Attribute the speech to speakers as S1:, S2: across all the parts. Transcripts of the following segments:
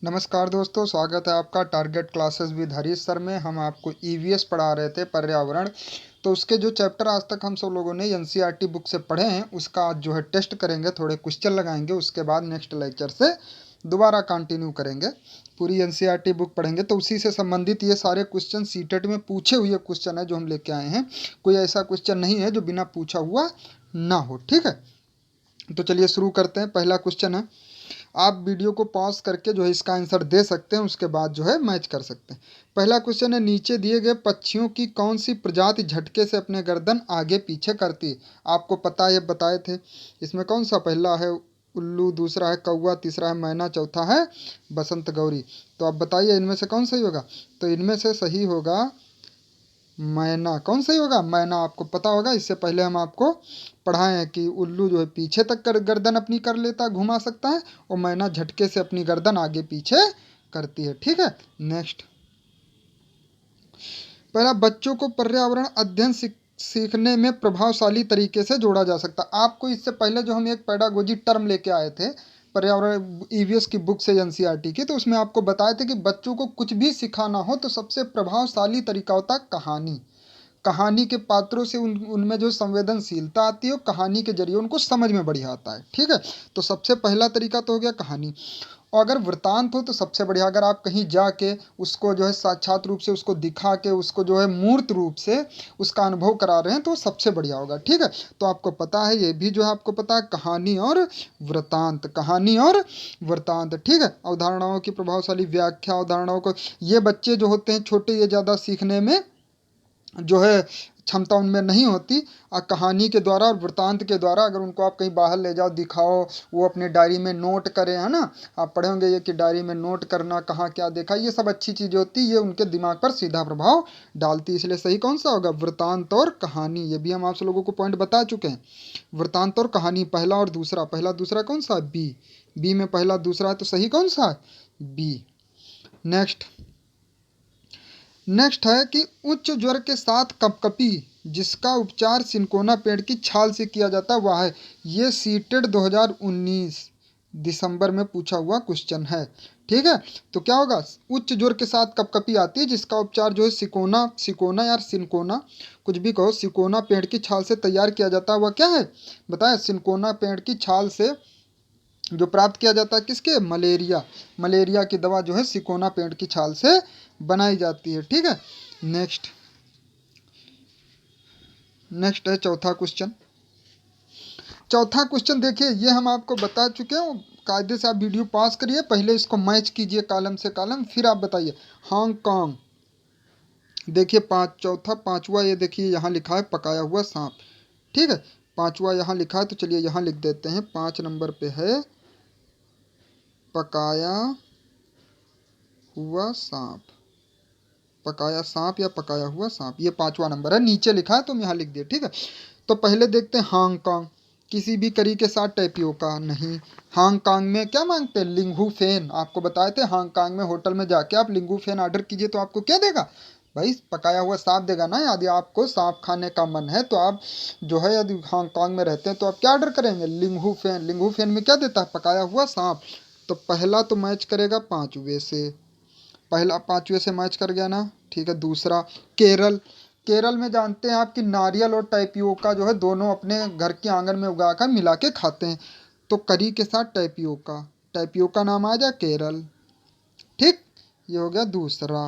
S1: नमस्कार दोस्तों, स्वागत है आपका target classes with Harish sir में। हम आपको ईवीएस पढ़ा रहे थे, पर्यावरण। तो उसके जो चैप्टर आज तक हम सब लोगों ने एनसीईआरटी बुक से पढ़े हैं, उसका आज जो है टेस्ट करेंगे, थोड़े क्वेश्चन लगाएंगे। उसके बाद नेक्स्ट लेक्चर से दोबारा कंटिन्यू करेंगे, पूरी एनसीईआरटी बुक पढ़ेंगे। तो उसी से संबंधित ये सारे क्वेश्चन सीटेट में पूछे हुए क्वेश्चन है जो हम लेके आए हैं। कोई ऐसा क्वेश्चन नहीं है जो बिना पूछा हुआ ना हो, ठीक है। तो चलिए शुरू करते हैं। पहला क्वेश्चन है, आप वीडियो को पॉज करके जो है इसका आंसर दे सकते हैं, उसके बाद जो है मैच कर सकते हैं। पहला क्वेश्चन है, नीचे दिए गए पक्षियों की कौन सी प्रजाति झटके से अपने गर्दन आगे पीछे करती है? आपको पता है, बताए थे। इसमें कौन सा? पहला है उल्लू, दूसरा है कौवा, तीसरा है मैना, चौथा है बसंत गौरी। तो आप बताइए इनमें से कौन सही होगा? तो इनमें से सही होगा मैना। कौन सही होगा? मैना। आपको पता होगा, इससे पहले हम आपको पढ़ाए हैं कि उल्लू जो है पीछे तक गर्दन अपनी कर लेता, घुमा सकता है, और मैना झटके से अपनी गर्दन आगे पीछे करती है, ठीक है। नेक्स्ट, पहला, बच्चों को पर्यावरण अध्ययन सीखने में प्रभावशाली तरीके से जोड़ा जा सकता। आपको इससे पहले जो हम एक पेडागोजी टर्म लेके आए थे पर्यावरण ईवीएस की बुक से एनसीईआरटी की, तो उसमें आपको बताए थे कि बच्चों को कुछ भी सिखाना हो तो सबसे प्रभावशाली तरीका होता है कहानी। कहानी के पात्रों से उनमें जो संवेदनशीलता आती है, वो कहानी के जरिए उनको समझ में बढ़िया आता है, ठीक है। तो सबसे पहला तरीका तो हो गया कहानी। और अगर वृत्तांत हो तो सबसे बढ़िया। अगर आप कहीं जाके उसको जो है साक्षात रूप से उसको दिखा के उसको जो है मूर्त रूप से उसका अनुभव करा रहे हैं, तो सबसे बढ़िया होगा, ठीक है। तो आपको पता है, ये भी जो है आपको पता है, कहानी और वृत्तांत, कहानी और वृत्तांत, ठीक है। अवधारणाओं की प्रभावशाली व्याख्या, अवधारणाओं को, ये बच्चे जो होते हैं छोटे, ये ज़्यादा सीखने में जो है क्षमता उनमें नहीं होती। कहानी के द्वारा और वृत्तांत के द्वारा अगर उनको आप कहीं बाहर ले जाओ, दिखाओ, वो अपने डायरी में नोट करें, है ना। आप पढ़े होंगे ये कि डायरी में नोट करना, कहाँ क्या देखा, ये सब अच्छी चीज़ें होती, ये उनके दिमाग पर सीधा प्रभाव डालती। इसलिए सही कौन सा होगा? वृत्तांत और कहानी। ये भी हम आप लोगों को पॉइंट बता चुके हैं। वृत्तांत और कहानी, पहला और दूसरा। पहला दूसरा कौन सा? बी। बी में पहला दूसरा है, तो सही कौन सा है? बी। नेक्स्ट, नेक्स्ट है कि उच्च ज्वर के साथ कपकपी जिसका उपचार सिनकोना पेड़ की छाल से किया जाता है, वह है। ये सीटेड 2019 दिसंबर में पूछा हुआ क्वेश्चन है, ठीक है। तो क्या होगा? उच्च ज्वर के साथ कपकपी आती है जिसका उपचार जो है सिकोना, सिकोना यार सिनकोना, कुछ भी कहो, सिकोना पेड़ की छाल से तैयार किया जाता है। वह क्या है बताए? सिनकोना पेड़ की छाल से जो प्राप्त किया जाता है, किसके? मलेरिया। मलेरिया की दवा जो है सिकोना पेड़ की छाल से बनाई जाती है, ठीक है। नेक्स्ट, नेक्स्ट है चौथा क्वेश्चन। चौथा क्वेश्चन देखिए, ये हम आपको बता चुके हैं। कायदे से आप वीडियो पॉज करिए, पहले इसको मैच कीजिए कॉलम से कॉलम, फिर आप बताइए। हांगकांग, देखिए चौथा, पांचवा, ये देखिए यहाँ लिखा है पकाया हुआ सांप, ठीक है। पांचवा यहाँ लिखा है, तो चलिए यहाँ लिख देते हैं। 5 नंबर पे है पकाया हुआ सांप। पकाया सांप या पकाया हुआ सांप, ये 5वां नंबर है, नीचे लिखा है तो हम यहाँ लिख दिए, ठीक है। तो पहले देखते हैं हांगकांग। किसी भी करी के साथ टैपियोका नहीं। हांगकांग में क्या मांगते हैं? लिंगू फेन। आपको बताए थे हांगकांग में होटल में जाके आप लिंगू फेन ऑर्डर कीजिए तो आपको क्या देगा? भाई पकाया हुआ सांप देगा ना। यदि आपको सांप खाने का मन है तो आप जो है, यदि हांगकांग में रहते हैं तो आप क्या ऑर्डर करेंगे? लिंगू फेन। लिंगू फेन में क्या देता है? पकाया हुआ सांप। तो पहला तो मैच करेगा 5वें से, पहला 5वें से मैच कर गया ना, ठीक है। दूसरा केरल। केरल में जानते हैं आप कि नारियल और टैपियोका जो है दोनों अपने घर के आंगन में उगाकर मिला के खाते हैं। तो करी के साथ टैपियोका, टैपियोका नाम आ जाए केरल, ठीक। ये हो गया दूसरा,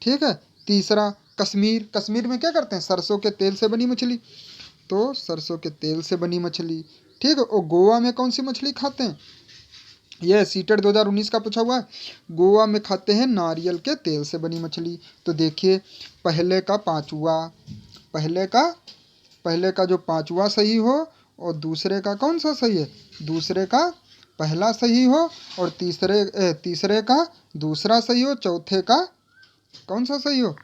S1: ठीक है। तीसरा कश्मीर। कश्मीर में क्या करते हैं? सरसों के तेल से बनी मछली, तो सरसों के तेल से बनी मछली, ठीक है। और गोवा में कौन सी मछली खाते हैं? यह सीटेड 2019 का पूछा हुआ है। गोवा में खाते हैं नारियल के तेल से बनी मछली। तो देखिए, पहले का पांचवा, पहले का पहले का जो पांचवा सही हो, और दूसरे का कौन सा सही है? दूसरे का पहला सही हो, और तीसरे का दूसरा सही हो, चौथे का कौन सा सही हो?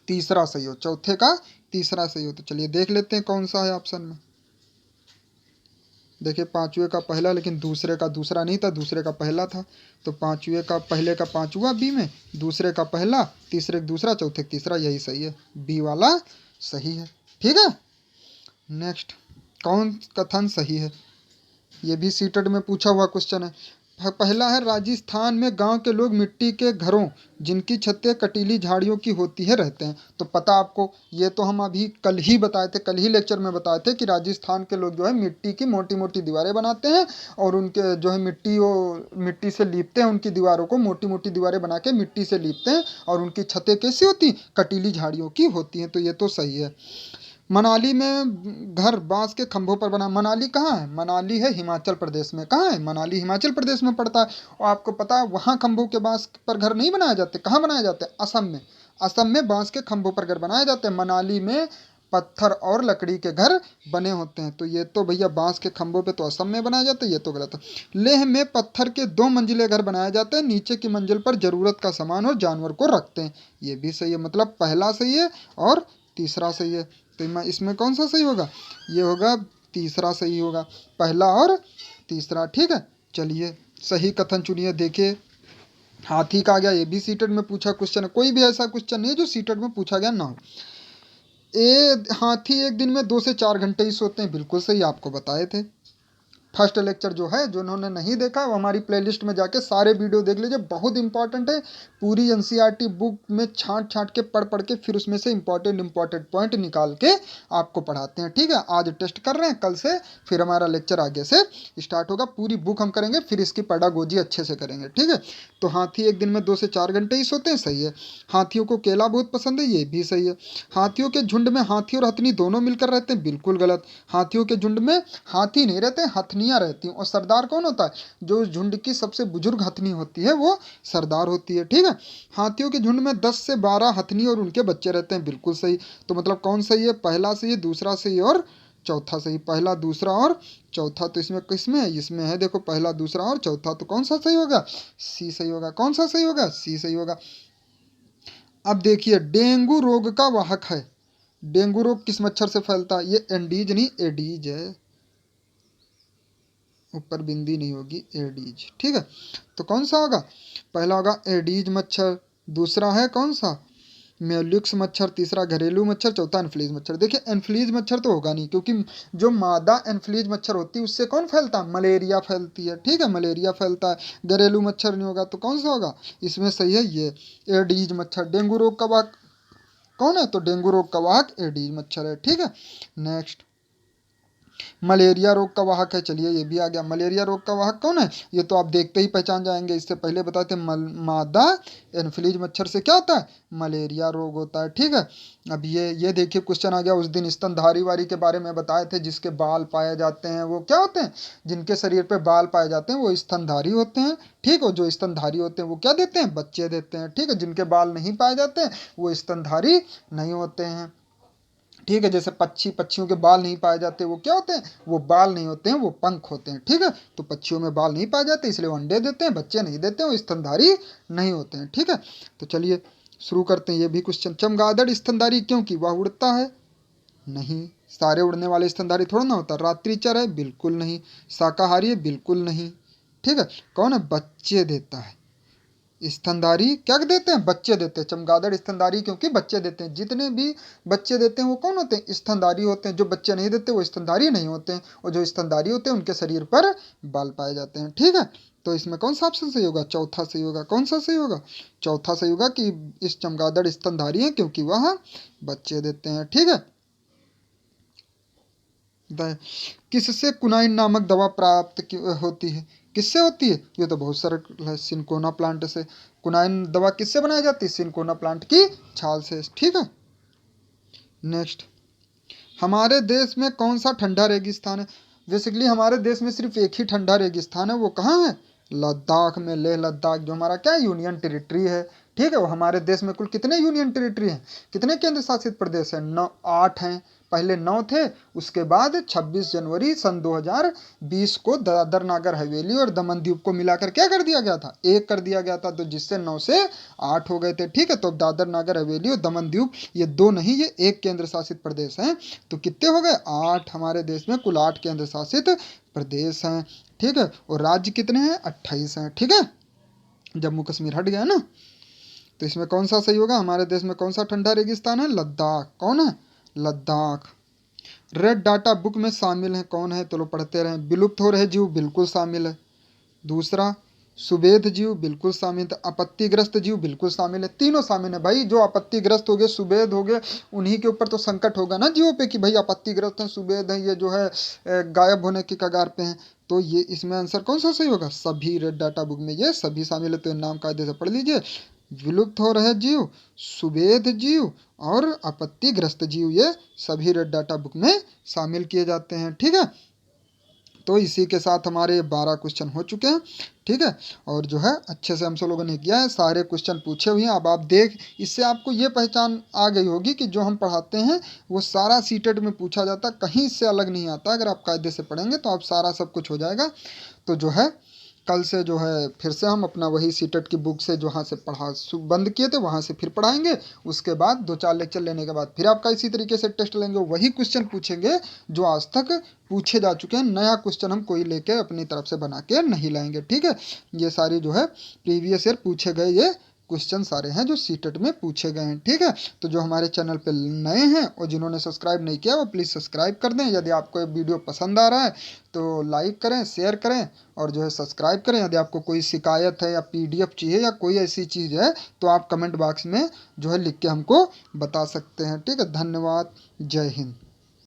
S1: तीसरा सही हो, चौथे का तीसरा सही हो। तो चलिए देख लेते हैं कौन सा है ऑप्शन में। देखिए, पांचवे का पहला, लेकिन दूसरे का दूसरा नहीं था, दूसरे का पहला था। तो पांचवे का पहले का पांचवा बी में, दूसरे का पहला, तीसरे का दूसरा, चौथे का तीसरा, यही सही है, बी वाला सही है, ठीक है। नेक्स्ट, कौन कथन सही है? ये भी सीटेड में पूछा हुआ क्वेश्चन है। पहला है राजस्थान में गांव के लोग मिट्टी के घरों जिनकी छतें कटीली झाड़ियों की होती है रहते हैं। तो पता आपको, ये तो हम अभी कल ही बताए थे, कल ही लेक्चर में बताए थे कि राजस्थान के लोग जो है मिट्टी की मोटी मोटी दीवारें बनाते हैं और उनके जो है मिट्टी से लीपते हैं, उनकी दीवारों को मोटी मोटी दीवारें बना के मिट्टी से लीपते हैं और उनकी छतें कैसी होती, कटीली झाड़ियों की होती हैं। तो ये तो सही है। मनाली में घर बांस के खंभों पर बना। मनाली कहाँ है? मनाली है हिमाचल प्रदेश में। कहाँ है? मनाली हिमाचल प्रदेश में पड़ता है। और आपको पता है वहाँ खंभों के बांस पर घर नहीं बनाए जाते। कहाँ बनाए जाते हैं? असम में। असम में बांस के खंभों पर घर बनाए जाते हैं। मनाली में पत्थर और लकड़ी के घर बने होते हैं। तो ये तो भैया बांस के खंभों पे तो असम में बनाए जाते हैं, ये तो गलत है। लेह में पत्थर के 2 मंजिले घर बनाए जाते हैं, नीचे की मंजिल पर जरूरत का सामान और जानवर को रखते हैं। ये भी सही है, मतलब पहला सही है और तीसरा सही है। तो इसमें कौन सा सही होगा? ये होगा तीसरा सही होगा, पहला और तीसरा। ठीक है, चलिए सही कथन चुनिए। देखिए हाथी का आ गया, ये भी सीटेट में पूछा क्वेश्चन है। कोई भी ऐसा क्वेश्चन नहीं है जो सीटेट में पूछा गया ना हो। हाथी एक दिन में 2 से 4 घंटे ही सोते हैं। बिल्कुल सही, आपको बताए थे। फर्स्ट लेक्चर जो है, जो उन्होंने नहीं देखा वो हमारी प्लेलिस्ट में जाके सारे वीडियो देख लीजिए, बहुत इंपॉर्टेंट है। पूरी एनसीईआरटी बुक में छांट छांट के पढ़ पढ़ के फिर उसमें से इंपॉर्टेंट पॉइंट निकाल के आपको पढ़ाते हैं। ठीक है, आज टेस्ट कर रहे हैं, कल से फिर हमारा लेक्चर आगे से स्टार्ट होगा। पूरी बुक हम करेंगे, फिर इसकी पेडागोजी अच्छे से करेंगे। ठीक है, तो हाथी एक दिन में 2 से 4 घंटे ही सोते हैं, सही है। हाथियों को केला बहुत पसंद है, ये भी सही है। हाथियों के झुंड में हाथी और हथनी दोनों मिलकर रहते हैं, बिल्कुल गलत। हाथियों के झुंड में हाथी नहीं रहते, हथनियां रहती हैं। और सरदार कौन होता है? जो झुंड की सबसे बुजुर्ग हथनी होती है वो सरदार होती है। ठीक है, हाथियों के झुंड में 10 से 12 हथनी और उनके बच्चे रहते हैं, बिल्कुल सही। तो मतलब कौन सही है? पहला सही है, दूसरा सही और चौथा सही। पहला, दूसरा और चौथा। तो इसमें किसमें है? इसमें है, देखो पहला, दूसरा और चौथा। तो कौन सा सही होगा? सी सही होगा। कौन सा सही होगा? सी सही होगा। अब देखिए, डेंगू रोग का वाहक है। डेंगू रोग किस मच्छर से फैलता है? ये एंडीज नहीं, एडीज है। ऊपर बिंदी नहीं होगी, एडीज। ठीक है, तो कौन सा होगा? पहला होगा एडीज मच्छर, दूसरा है कौन सा? मेल्युक्स मच्छर, तीसरा घरेलू मच्छर, चौथा एनफ्लीज मच्छर। देखिए एनफ्लीज मच्छर तो होगा नहीं, क्योंकि जो मादा एनफ्लीज मच्छर होती है उससे कौन फैलता है? मलेरिया फैलती है। ठीक है, मलेरिया फैलता है। घरेलू मच्छर नहीं होगा, तो कौन सा होगा? इसमें सही है ये एडीज मच्छर। डेंगू रोग का वाहक कौन है? तो डेंगू रोग का वाहक एडीज मच्छर है। ठीक है, नेक्स्ट मलेरिया रोग का वाहक है। चलिए ये भी आ गया। मलेरिया रोग का वाहक कौन है? ये तो आप देखते ही पहचान जाएंगे। इससे पहले बताए थे मादा एनफ्लीज मच्छर से क्या होता है? मलेरिया रोग होता है। ठीक है, अब ये देखिए क्वेश्चन आ गया। उस दिन स्तनधारी वारी के बारे में बताए थे, जिसके बाल पाए जाते हैं वो क्या होते हैं? जिनके शरीर पे बाल पाए जाते हैं वो स्तनधारी होते हैं। ठीक है, जो स्तनधारी होते हैं वो क्या देते हैं? बच्चे देते हैं। ठीक है, जिनके बाल नहीं पाए जाते हैं वो स्तनधारी नहीं होते हैं। ठीक है, जैसे पक्षियों के बाल नहीं पाए जाते, वो क्या होते हैं? वो बाल नहीं होते हैं, वो पंख होते हैं। ठीक है, तो पक्षियों में बाल नहीं पाए जाते इसलिए वो अंडे देते हैं, बच्चे नहीं देते हैं, वो स्तनधारी नहीं होते हैं। ठीक है, तो चलिए शुरू करते हैं ये भी क्वेश्चन। चमगादड़ स्तनधारी क्योंकि वह उड़ता है? नहीं, सारे उड़ने वाले स्तनधारी थोड़ा ना होता। रात्रिचर है? बिल्कुल नहीं। शाकाहारी है? बिल्कुल नहीं। ठीक है, कौन है? बच्चे देता है। स्तनधारी क्या देते हैं? बच्चे देते हैं। चमगादड़ स्तनधारी क्योंकि बच्चे देते हैं। जितने भी बच्चे देते हैं वो कौन होते हैं? स्तनधारी होते हैं। जो बच्चे नहीं देते वो स्तनधारी नहीं होते हैं। और जो स्तनधारी होते हैं उनके शरीर पर बाल पाए जाते हैं। ठीक है, तो इसमें कौन सा ऑप्शन सही होगा? चौथा सही होगा। कौन सा सही होगा? चौथा सही होगा कि इस चमगादड़ स्तनधारी है क्योंकि वह बच्चे देते हैं। ठीक है, किससे कुनाइन नामक दवा प्राप्त होती है? किससे होती है? ये तो बहुत सरल है, सिनकोना प्लांट से। कुनाइन दवा किससे बनाई जाती है? सिनकोना प्लांट की छाल से। ठीक है, नेक्स्ट, हमारे देश में कौन सा ठंडा रेगिस्तान है? बेसिकली हमारे देश में सिर्फ एक ही ठंडा रेगिस्तान है, वो कहाँ है? लद्दाख में। लेह लद्दाख जो हमारा क्या यूनियन टेरिटरी है। ठीक है, वो हमारे देश में कुल कितने यूनियन टेरिटरी हैं? कितने केंद्र शासित प्रदेश हैं? 8 हैं। पहले 9 थे, उसके बाद 26 जनवरी सन 2020 को दादर नागर हवेली और दमन द्वीप को मिलाकर क्या कर दिया गया था? एक कर दिया गया था, तो जिससे 9 से 8 हो गए थे। ठीक है, तो दादर नागर हवेली और दमन द्वीप ये 2 नहीं, ये एक केंद्र शासित प्रदेश हैं। तो कितने हो गए? 8। हमारे देश में कुल 8 केंद्र शासित प्रदेश हैं। ठीक है, और राज्य कितने हैं? 28 हैं। ठीक है, जम्मू कश्मीर हट गया ना। तो इसमें कौन सा सही होगा? हमारे देश में कौन सा ठंडा रेगिस्तान है? लद्दाख। कौन है? लद्दाख। रेड डाटा बुक में शामिल है कौन है? तो लो पढ़ते रहें। विलुप्त हो रहे जीव बिल्कुल शामिल है। दूसरा, सुबेध जीव बिल्कुल शामिल है, आपत्तिग्रस्त जीव बिल्कुल शामिल है, तीनों शामिल है भाई। जो आपत्तिग्रस्त हो गए, सुबेध हो गए, उन्हीं के ऊपर तो संकट होगा ना जीवों पे कि भाई आपत्तिग्रस्त हैं, सुबेध हैं, ये जो है गायब होने की कगार पे हैं। तो ये इसमें आंसर कौन सा सही होगा? सभी रेड डाटा बुक में ये सभी शामिल है। तो ये नाम कायदे से पढ़ लीजिए। विलुप्त हो रहे जीव, सुबेध जीव और आपत्तिग्रस्त जीव, ये सभी रेड डाटा बुक में शामिल किए जाते हैं। ठीक है, तो इसी के साथ हमारे 12 क्वेश्चन हो चुके हैं। ठीक है, और जो है अच्छे से हम सब लोगों ने किया है, सारे क्वेश्चन पूछे हुए हैं। अब आप देख, इससे आपको ये पहचान आ गई होगी कि जो हम पढ़ाते हैं वो सारा सीटेट में पूछा जाता है, कहीं से अलग नहीं आता। अगर आप कायदे से पढ़ेंगे तो आप सारा सब कुछ हो जाएगा। तो जो है कल से जो है फिर से हम अपना वही सीटेट की बुक से जहाँ से पढ़ा बंद किए थे वहाँ से फिर पढ़ाएंगे। उसके बाद 2-4 लेक्चर लेने के बाद फिर आपका इसी तरीके से टेस्ट लेंगे, वही क्वेश्चन पूछेंगे जो आज तक पूछे जा चुके हैं। नया क्वेश्चन हम कोई लेके अपनी तरफ से बना के नहीं लाएंगे। ठीक है, ये सारी जो है प्रीवियस ईयर पूछे गए ये क्वेश्चन सारे हैं जो सीटेट में पूछे गए हैं। ठीक है, तो जो हमारे चैनल पे नए हैं और जिन्होंने सब्सक्राइब नहीं किया वो प्लीज़ सब्सक्राइब कर दें। यदि आपको ये वीडियो पसंद आ रहा है तो लाइक करें, शेयर करें और जो है सब्सक्राइब करें। यदि आपको कोई शिकायत है या पीडीएफ चाहिए या कोई ऐसी चीज़ है तो आप कमेंट बॉक्स में जो है लिख के हमको बता सकते हैं। ठीक है, धन्यवाद, जय हिंद।